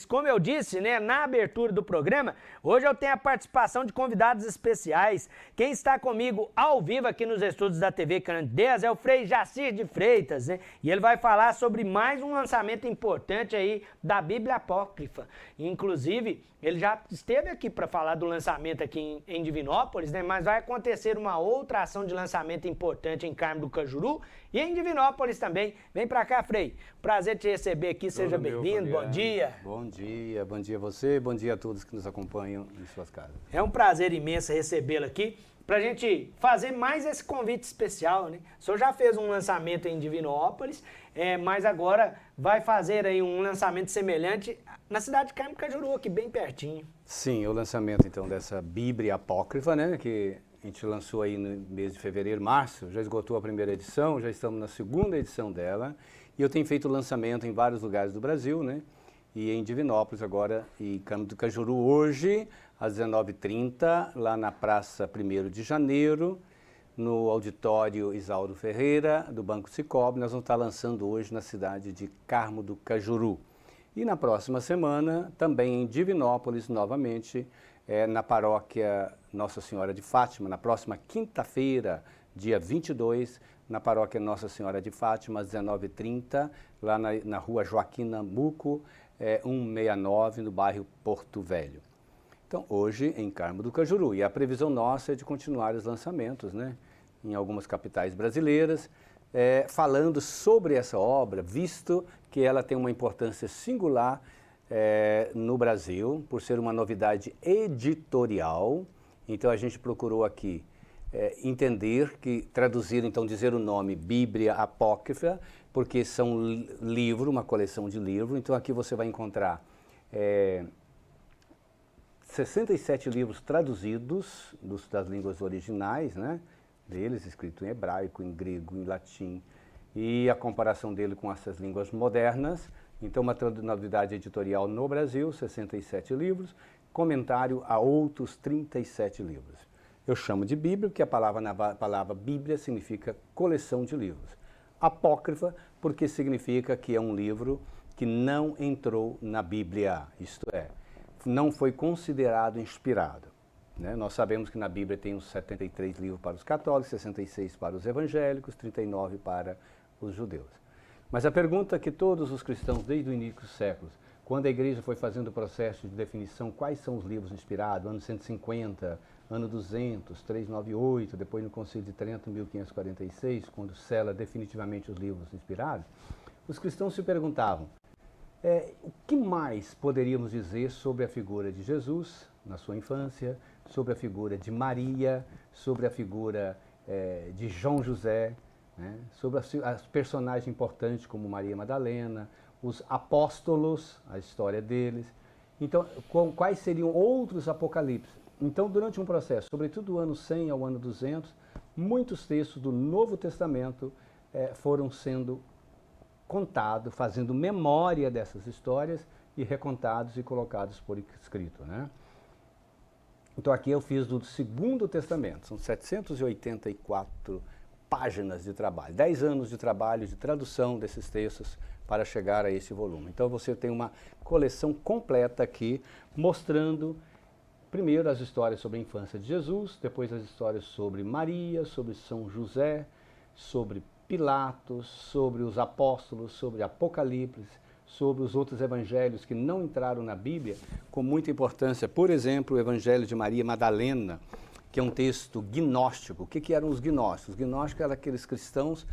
Como eu disse, né, na abertura do programa, hoje eu tenho a participação de convidados especiais. Quem está comigo ao vivo aqui nos estúdios da TV Candeias é o Frei Jacir de Freitas, né? E ele vai falar sobre mais um lançamento importante aí da Bíblia Apócrifa. Inclusive, ele já esteve aqui para falar do lançamento aqui em Divinópolis, né? Mas vai acontecer uma outra ação de lançamento importante em Carmo do Cajuru e em Divinópolis também. Vem para cá, Frei. Prazer te receber aqui, seja bem-vindo. Bom dia. Bom dia a você, bom dia a todos que nos acompanham em suas casas. É um prazer imenso recebê-lo aqui para a gente fazer mais esse convite especial, né? O senhor já fez um lançamento em Divinópolis, mas agora vai fazer aí um lançamento semelhante na cidade de Carmo do Cajuru, aqui bem pertinho. Sim, o lançamento então dessa Bíblia Apócrifa, né, que a gente lançou aí no mês de fevereiro, março, já esgotou a primeira edição, já estamos na segunda edição dela, e eu tenho feito o lançamento em vários lugares do Brasil, né? E em Divinópolis agora, e Carmo do Cajuru hoje, às 19h30, lá na Praça 1º de Janeiro, no auditório Isauro Ferreira, do Banco Sicoob. Nós vamos estar lançando hoje na cidade de Carmo do Cajuru. E na próxima semana, também em Divinópolis, novamente, na paróquia Nossa Senhora de Fátima, na próxima quinta-feira, dia 22, na paróquia Nossa Senhora de Fátima, às 19h30, lá na rua Joaquim Nabuco, 169, no bairro Porto Velho. Então, hoje em Carmo do Cajuru. E a previsão nossa é de continuar os lançamentos, né, em algumas capitais brasileiras, falando sobre essa obra, visto que ela tem uma importância singular no Brasil, por ser uma novidade editorial. Então, a gente procurou aqui entender que, traduzir, então, dizer o nome Bíblia Apócrifa, porque são livro, uma coleção de livros. Então aqui você vai encontrar 67 livros traduzidos das línguas originais, né, deles, escrito em hebraico, em grego, em latim, e a comparação dele com essas línguas modernas. Então uma novidade editorial no Brasil, 67 livros, comentário a outros 37 livros. Eu chamo de Bíblia, porque a palavra Bíblia significa coleção de livros. Apócrifa, porque significa que é um livro que não entrou na Bíblia, isto é, não foi considerado inspirado, né? Nós sabemos que na Bíblia tem uns 73 livros para os católicos, 66 para os evangélicos, 39 para os judeus. Mas a pergunta que todos os cristãos, desde o início dos séculos, quando a igreja foi fazendo o processo de definição, quais são os livros inspirados, ano 150, ano 200, 398, depois no Concílio de Trento, 1546, quando sela definitivamente os livros inspirados, os cristãos se perguntavam, o que mais poderíamos dizer sobre a figura de Jesus na sua infância, sobre a figura de Maria, sobre a figura de João José, né, sobre as personagens importantes como Maria Madalena, os apóstolos, a história deles. Então, quais seriam outros apocalipses? Então, durante um processo, sobretudo do ano 100 ao ano 200, muitos textos do Novo Testamento foram sendo contados, fazendo memória dessas histórias e recontados e colocados por escrito, né? Então, aqui eu fiz do Segundo Testamento, são 784 páginas de trabalho, 10 anos de trabalho de tradução desses textos para chegar a esse volume. Então, você tem uma coleção completa aqui, mostrando primeiro as histórias sobre a infância de Jesus, depois as histórias sobre Maria, sobre São José, sobre Pilatos, sobre os apóstolos, sobre Apocalipse, sobre os outros evangelhos que não entraram na Bíblia, com muita importância. Por exemplo, o Evangelho de Maria Madalena, que é um texto gnóstico. O que eram os gnósticos? Os gnósticos eram aqueles cristãos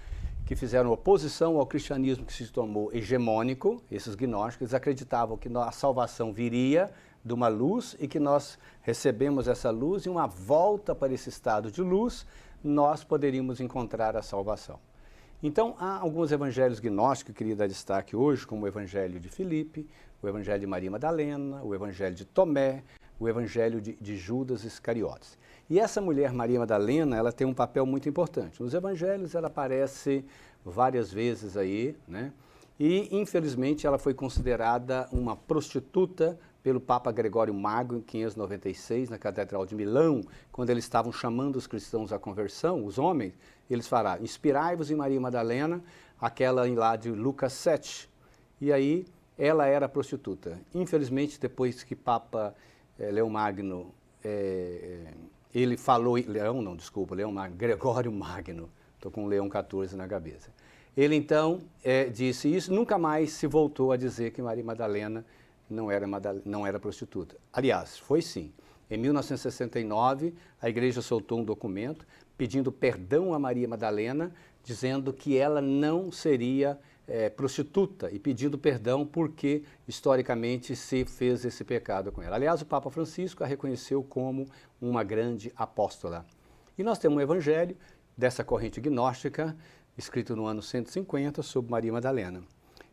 que fizeram oposição ao cristianismo que se tornou hegemônico. Esses gnósticos eles acreditavam que a salvação viria de uma luz e que nós recebemos essa luz e uma volta para esse estado de luz, nós poderíamos encontrar a salvação. Então, há alguns evangelhos gnósticos que eu queria dar destaque hoje, como o Evangelho de Filipe, o Evangelho de Maria Madalena, o Evangelho de Tomé, o Evangelho de Judas Iscariotes. E essa mulher, Maria Madalena, ela tem um papel muito importante. Nos evangelhos ela aparece várias vezes aí, né? E, infelizmente, ela foi considerada uma prostituta pelo Papa Gregório Magno em 596, na Catedral de Milão, quando eles estavam chamando os cristãos à conversão, os homens, eles falaram, inspirai-vos em Maria Madalena, aquela lá de Lucas 7. E aí ela era prostituta. Infelizmente, depois que Papa Leão Magno, ele falou, Gregório Magno, estou com o Leão XIV na cabeça. Ele então disse isso, nunca mais se voltou a dizer que Maria Madalena não era prostituta. Aliás, foi sim. Em 1969, a igreja soltou um documento pedindo perdão a Maria Madalena, dizendo que ela não seria prostituta e pedindo perdão porque, historicamente, se fez esse pecado com ela. Aliás, o Papa Francisco a reconheceu como uma grande apóstola. E nós temos um evangelho dessa corrente gnóstica, escrito no ano 150, sobre Maria Madalena.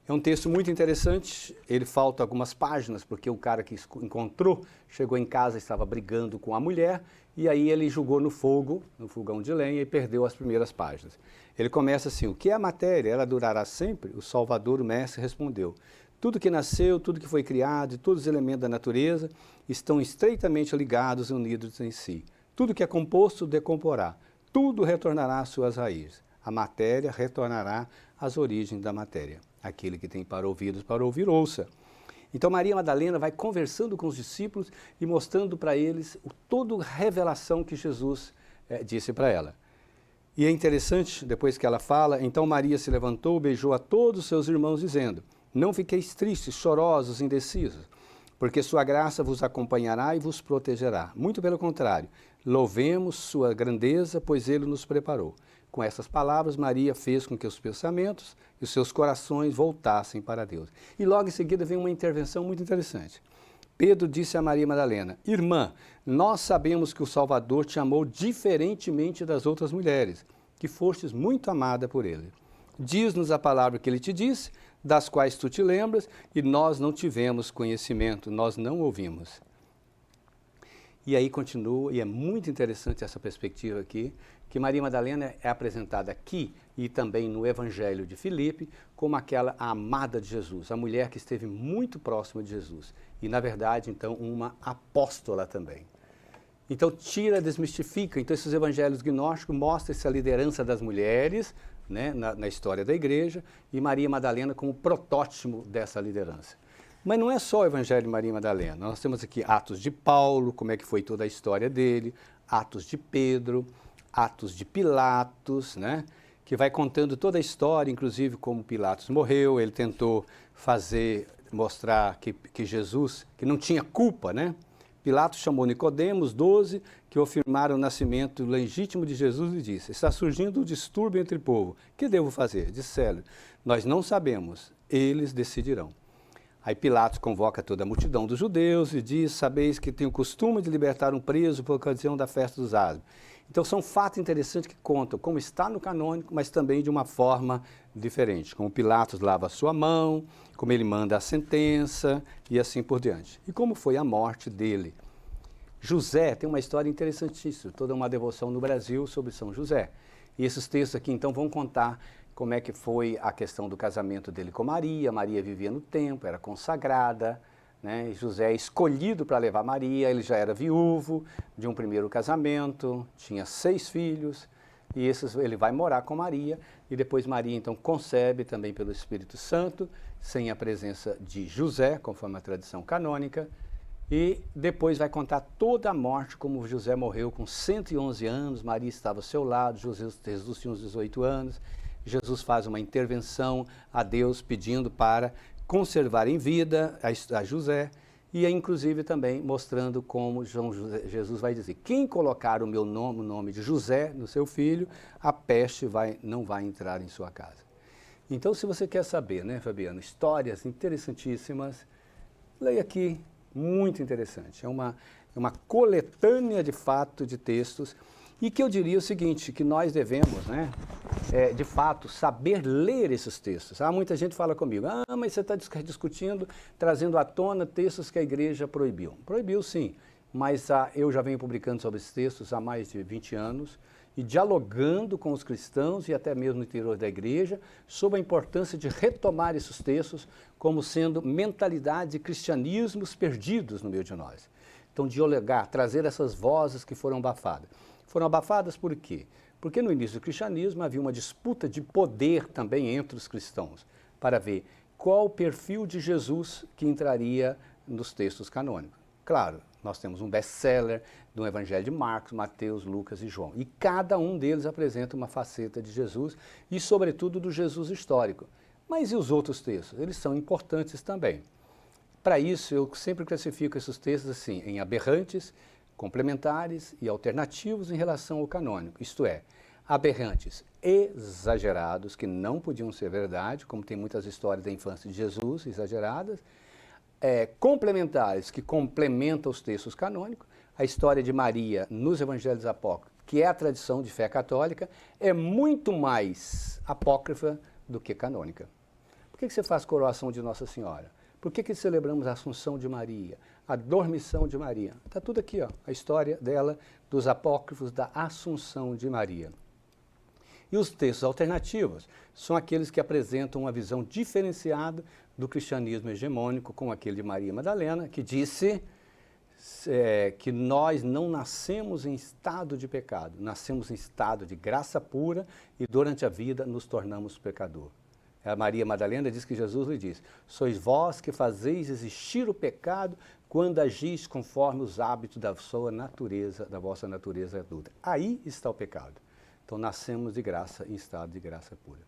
É um texto muito interessante, ele falta algumas páginas, porque o cara que encontrou, chegou em casa, estava brigando com a mulher, e aí ele jogou no fogo, no fogão de lenha, e perdeu as primeiras páginas. Ele começa assim: o que é a matéria? Ela durará sempre? O Salvador, o Mestre, respondeu: tudo que nasceu, tudo que foi criado, e todos os elementos da natureza estão estreitamente ligados e unidos em si. Tudo que é composto decomporá, tudo retornará às suas raízes. A matéria retornará às origens da matéria. Aquele que tem para ouvidos para ouvir, ouça. Então Maria Madalena vai conversando com os discípulos e mostrando para eles toda a revelação que Jesus disse para ela. E é interessante, depois que ela fala, então Maria se levantou, beijou a todos os seus irmãos, dizendo: não fiqueis tristes, chorosos, indecisos, porque sua graça vos acompanhará e vos protegerá. Muito pelo contrário, louvemos sua grandeza, pois ele nos preparou. Com essas palavras, Maria fez com que os pensamentos e os seus corações voltassem para Deus. E logo em seguida vem uma intervenção muito interessante. Pedro disse a Maria Madalena: irmã, nós sabemos que o Salvador te amou diferentemente das outras mulheres, que fostes muito amada por ele. Diz-nos a palavra que ele te disse, das quais tu te lembras, e nós não tivemos conhecimento, nós não ouvimos. E aí continua, e é muito interessante essa perspectiva aqui, que Maria Madalena é apresentada aqui e também no Evangelho de Filipe como aquela amada de Jesus, a mulher que esteve muito próxima de Jesus. E, na verdade, então, uma apóstola também. Então, desmistifica. Então, esses evangelhos gnósticos mostram essa liderança das mulheres, né, na história da igreja, e Maria Madalena como protótipo dessa liderança. Mas não é só o Evangelho de Maria Madalena. Nós temos aqui Atos de Paulo, como é que foi toda a história dele, Atos de Pedro, Atos de Pilatos, né? Que vai contando toda a história, inclusive como Pilatos morreu, ele tentou mostrar que Jesus, que não tinha culpa, né? Pilatos chamou Nicodemos, 12, que afirmaram o nascimento legítimo de Jesus e disse: está surgindo um distúrbio entre o povo, que devo fazer? Disseram: nós não sabemos, eles decidirão. Aí Pilatos convoca toda a multidão dos judeus e diz: sabeis que tenho o costume de libertar um preso por ocasião da festa dos Ázimos. Então são fatos interessantes que contam como está no canônico, mas também de uma forma diferente. Como Pilatos lava a sua mão, como ele manda a sentença e assim por diante. E como foi a morte dele. José tem uma história interessantíssima, toda uma devoção no Brasil sobre São José. E esses textos aqui então vão contar como é que foi a questão do casamento dele com Maria. Maria vivia no templo, era consagrada, né? José é escolhido para levar Maria, ele já era viúvo de um primeiro casamento, tinha 6 filhos, e ele vai morar com Maria, e depois Maria então concebe também pelo Espírito Santo, sem a presença de José, conforme a tradição canônica, e depois vai contar toda a morte, como José morreu com 111 anos, Maria estava ao seu lado, Jesus tinha uns 18 anos, Jesus faz uma intervenção a Deus pedindo para conservar em vida a José e inclusive também mostrando como Jesus vai dizer: quem colocar o nome de José no seu filho, a peste não vai entrar em sua casa. Então, se você quer saber, né, Fabiano, histórias interessantíssimas, leia aqui, muito interessante. É uma coletânea de fato de textos. E que eu diria o seguinte, que nós devemos, né, de fato, saber ler esses textos. Muita gente fala comigo: mas você está discutindo, trazendo à tona textos que a igreja proibiu. Proibiu sim, mas eu já venho publicando sobre esses textos há mais de 20 anos e dialogando com os cristãos e até mesmo no interior da igreja sobre a importância de retomar esses textos como sendo mentalidades e cristianismos perdidos no meio de nós. Então, dialogar, trazer essas vozes que foram abafadas. Foram abafadas por quê? Porque no início do cristianismo havia uma disputa de poder também entre os cristãos, para ver qual o perfil de Jesus que entraria nos textos canônicos. Claro, nós temos um best-seller do Evangelho de Marcos, Mateus, Lucas e João. E cada um deles apresenta uma faceta de Jesus e, sobretudo, do Jesus histórico. Mas e os outros textos? Eles são importantes também. Para isso, eu sempre classifico esses textos assim, em aberrantes, complementares e alternativos em relação ao canônico. Isto é, aberrantes exagerados, que não podiam ser verdade, como tem muitas histórias da infância de Jesus exageradas, complementares, que complementam os textos canônicos. A história de Maria nos Evangelhos Apócrifos, que é a tradição de fé católica, é muito mais apócrifa do que canônica. Por que você faz coroação de Nossa Senhora? Por que celebramos a Assunção de Maria, a Dormição de Maria? Está tudo aqui, ó, a história dela, dos apócrifos da Assunção de Maria. E os textos alternativos são aqueles que apresentam uma visão diferenciada do cristianismo hegemônico, como aquele de Maria Madalena, que disse que nós não nascemos em estado de pecado, nascemos em estado de graça pura e durante a vida nos tornamos pecador. A Maria Madalena diz que Jesus lhe diz: sois vós que fazeis existir o pecado quando agis conforme os hábitos da sua natureza, da vossa natureza adulta. Aí está o pecado. Então nascemos de graça em estado de graça pura.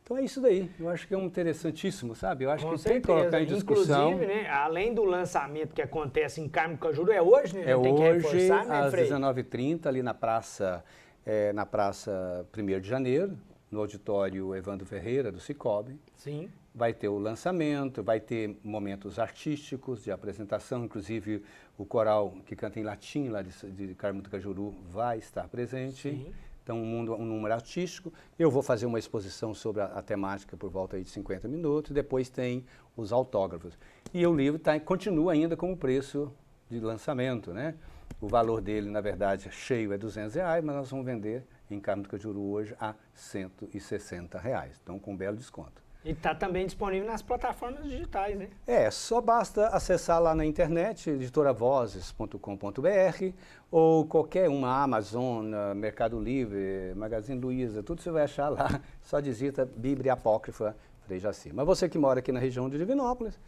Então é isso daí. Eu acho que é interessantíssimo, sabe? Eu acho Com que certeza. tem que colocar em discussão. Inclusive, né, além do lançamento que acontece em Carmo do Cajuru, é hoje, né? É tem que hoje, reforçar, né, às Frei? 19h30, ali na praça 1º de janeiro, no auditório Evandro Ferreira, do Cicobi. Sim. Vai ter o lançamento, vai ter momentos artísticos de apresentação, inclusive o coral que canta em latim, lá de Carmo do Cajuru, vai estar presente. Sim. Então, um número artístico. Eu vou fazer uma exposição sobre a temática por volta aí de 50 minutos, depois tem os autógrafos. E o livro continua ainda com o preço de lançamento, né? O valor dele, na verdade, cheio é R$200, mas nós vamos vender em Carmo do Cajuru hoje a R$160. Então, com um belo desconto. E está também disponível nas plataformas digitais, né? Só basta acessar lá na internet, editoravozes.com.br, ou qualquer uma, Amazon, Mercado Livre, Magazine Luiza, tudo você vai achar lá. Só digita Bíblia Apócrifa Frei Jaci. Mas você que mora aqui na região de Divinópolis,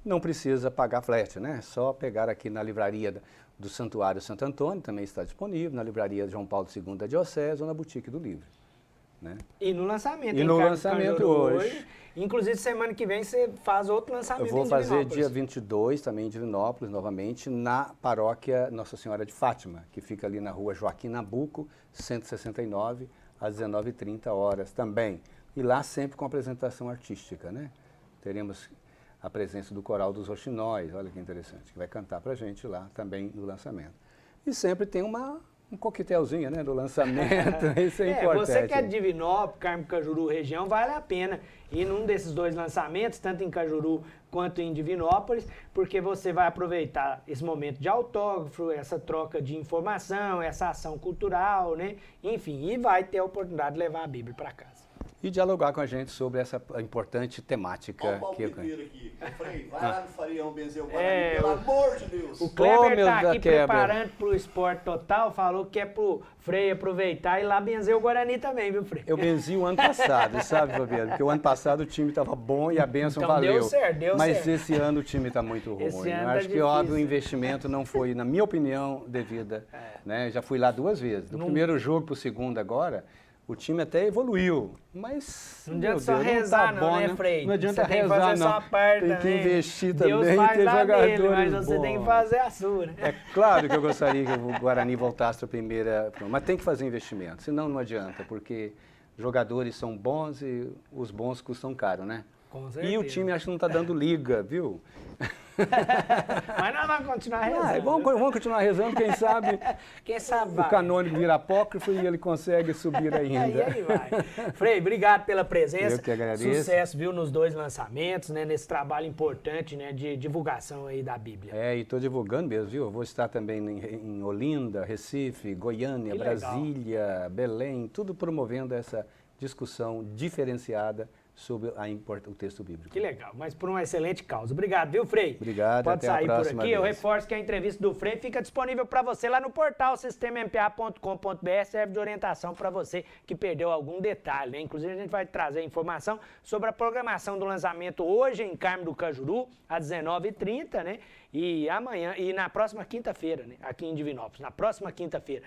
não precisa pagar frete, né? Só pegar aqui na livraria do Santuário Santo Antônio, também está disponível, na livraria João Paulo II da Diocese ou na Boutique do Livro. Né? E no lançamento. E no lançamento hoje. Inclusive, semana que vem você faz outro lançamento. Eu vou fazer dia 22, também em Divinópolis, novamente, na paróquia Nossa Senhora de Fátima, que fica ali na rua Joaquim Nabuco, 169, às 19h30 também. E lá sempre com apresentação artística, né? Teremos a presença do Coral dos Roxinóis, olha que interessante, que vai cantar pra gente lá também no lançamento. E sempre tem um coquetelzinho, né, do lançamento, isso é importante. Você que é de Divinópolis, Carmo do Cajuru região, vale a pena ir num desses dois lançamentos, tanto em Cajuru quanto em Divinópolis, porque você vai aproveitar esse momento de autógrafo, essa troca de informação, essa ação cultural, né, enfim, e vai ter a oportunidade de levar a Bíblia para casa. E dialogar com a gente sobre essa importante temática. Olha o palpiteiro aqui. Frei, vai lá no Farião benzer o Guarani, pelo amor de Deus. O Kleber meu tá aqui quebra. preparando pro Esporte Total, falou que é pro Frei aproveitar e lá benzer o Guarani também, viu, Frei? Eu benzi o ano passado, sabe, Fabiano? Porque o ano passado o time estava bom e a bênção Então, valeu. deu certo. Mas esse ano o time está muito ruim. Esse ano Eu tá acho que, óbvio, o difícil. investimento não foi, na minha opinião, devida. Né? Já fui lá 2 vezes. Do primeiro jogo para o segundo agora, o time até evoluiu, mas Não adianta meu só Deus, rezar, tá bom, né, Frei? Não adianta Você tem que rezar, fazer não. sua parte Tem que também. investir Deus também, faz ter a jogadores dele, mas você tem que bons. fazer a sua, né? É claro que eu gostaria que o Guarani voltasse para a primeira, mas tem que fazer investimento, senão não adianta, porque jogadores são bons e os bons custam caro, né? Com certeza. E o time acho que não está dando liga, viu? Mas nós vamos continuar rezando. Vamos continuar rezando, quem sabe Quem sabe o vai. canônico vira apócrifo e ele consegue subir ainda. Aí vai. Frei, obrigado pela presença. Eu que agradeço. Sucesso, viu, nos 2 lançamentos, né, nesse trabalho importante, né, de divulgação aí da Bíblia. E estou divulgando mesmo, viu? Eu vou estar também em Olinda, Recife, Goiânia, Que legal. Brasília, Belém, tudo promovendo essa discussão diferenciada sobre o texto bíblico. Que legal, mas por uma excelente causa. Obrigado, viu, Frei? Obrigado, Pode até a sair por próxima aqui. vez. Eu reforço que a entrevista do Frei fica disponível para você lá no portal sistemampa.com.br. Serve de orientação para você que perdeu algum detalhe, né? Inclusive, a gente vai trazer informação sobre a programação do lançamento hoje em Carmo do Cajuru, às 19h30, né? E amanhã, e na próxima quinta-feira, né? Aqui em Divinópolis, na próxima quinta-feira.